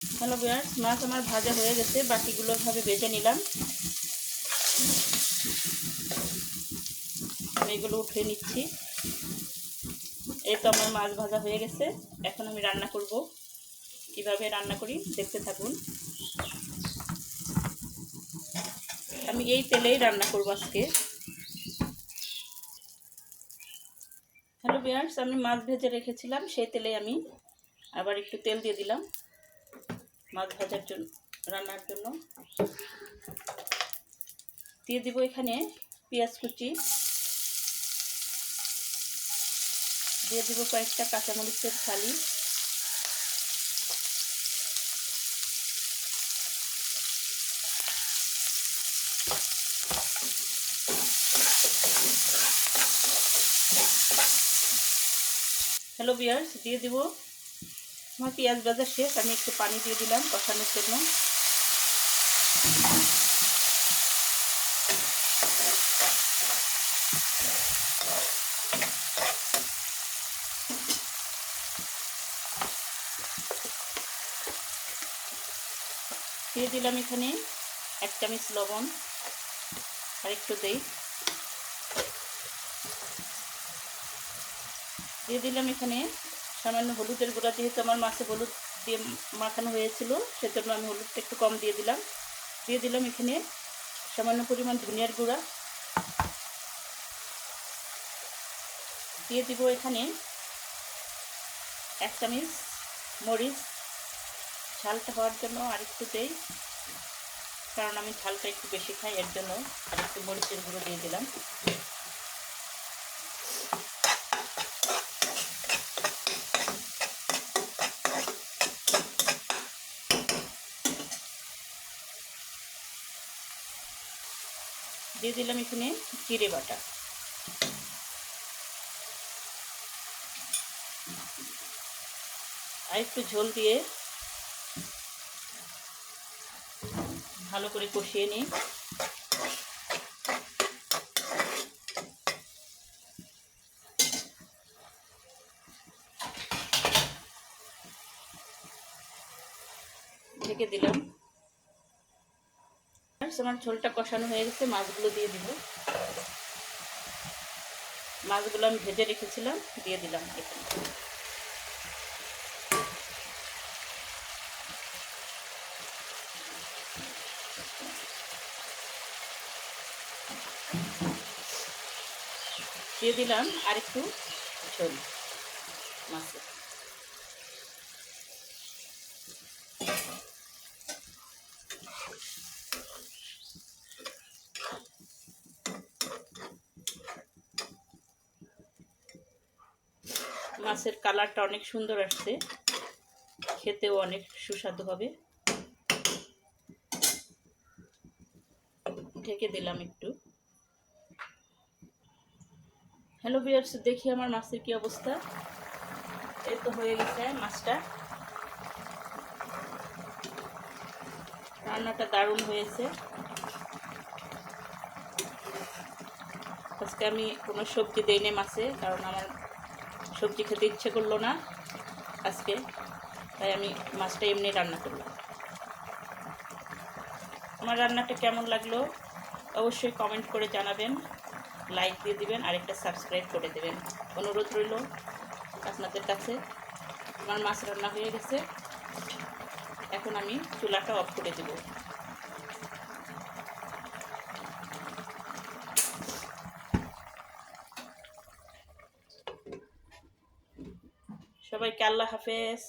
Hello viewers, মাছ আমার ভাজা হয়ে গেছে, বাকিগুলো ভাবে ভেজে নিলাম। আমি এগুলো উঠিয়ে নিচ্ছি। এই তো আমার মাছ ভাজা হয়ে গেছে। এখন আমি রান্না করব। কিভাবে রান্না করি দেখতে থাকুন। আমি এই তেলেই রান্না করব আজকে। হ্যালো ভিউয়ার্স, আমি মাছ ভেজে রেখেছিলাম, সেই তেলে আমি আবার একটু তেল দিয়ে দিলাম মাছ ভাজার জন্য, রান্নার জন্য। দিয়ে দিব এখানে পেঁয়াজ কুচি, দিয়ে দিব কয়েকটা কাঁচামরিচের ফালি, হ্যালো ভিউয়ার্স, দিয়ে দিব। আমার পেঁয়াজ ভাজা শেষ, আমি একটু পানি দিয়ে দিলাম কষানোর জন্য। দিয়ে দিলাম এখানে 1 চামচ লবণ, আর একটু দেই। দিয়ে দিলাম এখানে সামান্য হলুদের গুঁড়া, যেহেতু আমার মাছে হলুদ দিয়ে মাখানো হয়েছিল সেজন্য আমি হলুদটা একটু কম দিয়ে দিলাম। দিয়ে দিলাম এখানে সামান্য পরিমাণ ধনিয়ার গুঁড়া। দিয়ে দিব এখানে 1 চামচ মরিচ, ঝালটা হওয়ার জন্য আর একটু দেই, কারণ আমি ঝালটা একটু বেশি খাই, এর জন্য আর একটু মরিচের গুঁড়ো দিয়ে দিলাম। দিয়ে দিলাম এখানে জিরে বাটা। আর একটু ঝোল দিয়ে ভালো করে কষিয়ে নিই। ঢেকে দিলাম। আমার ঝোলটা কষানো হয়ে গেছে, মাছগুলো দিয়ে দিব। মাছগুলো আমি ভেজে রেখেছিলাম, দিয়ে দিলাম এখানে। দিয়ে দিলাম আর একটু ঝোল মাছের। মাছের কালারটা অনেক সুন্দর আসছে, খেতেও অনেক সুস্বাদু হবে। ঢেকে দিলাম একটু। হ্যালো ভিউয়ার্স, দেখি আমার মাছের কি অবস্থা। এই তো হয়ে গেছে মাছটা। রান্নাটা দারুণ হয়েছে। আজকে আমি কোনো সবজি দেইনি মাছে, কারণ আমার সবজি খেতে ইচ্ছে করলো না আজকে, তাই আমি মাছটা এমনি রান্না করলাম। আমার রান্নাটা কেমন লাগলো অবশ্যই কমেন্ট করে জানাবেন, লাইক দিয়ে দিবেন আর একটা সাবস্ক্রাইব করে দেবেন, অনুরোধ রইল আপনাদের কাছে। আমার মাছ রান্না হয়ে গেছে, এখন আমি চুলাটা অফ করে দেব। সবাইকে আল্লাহ হাফেজ।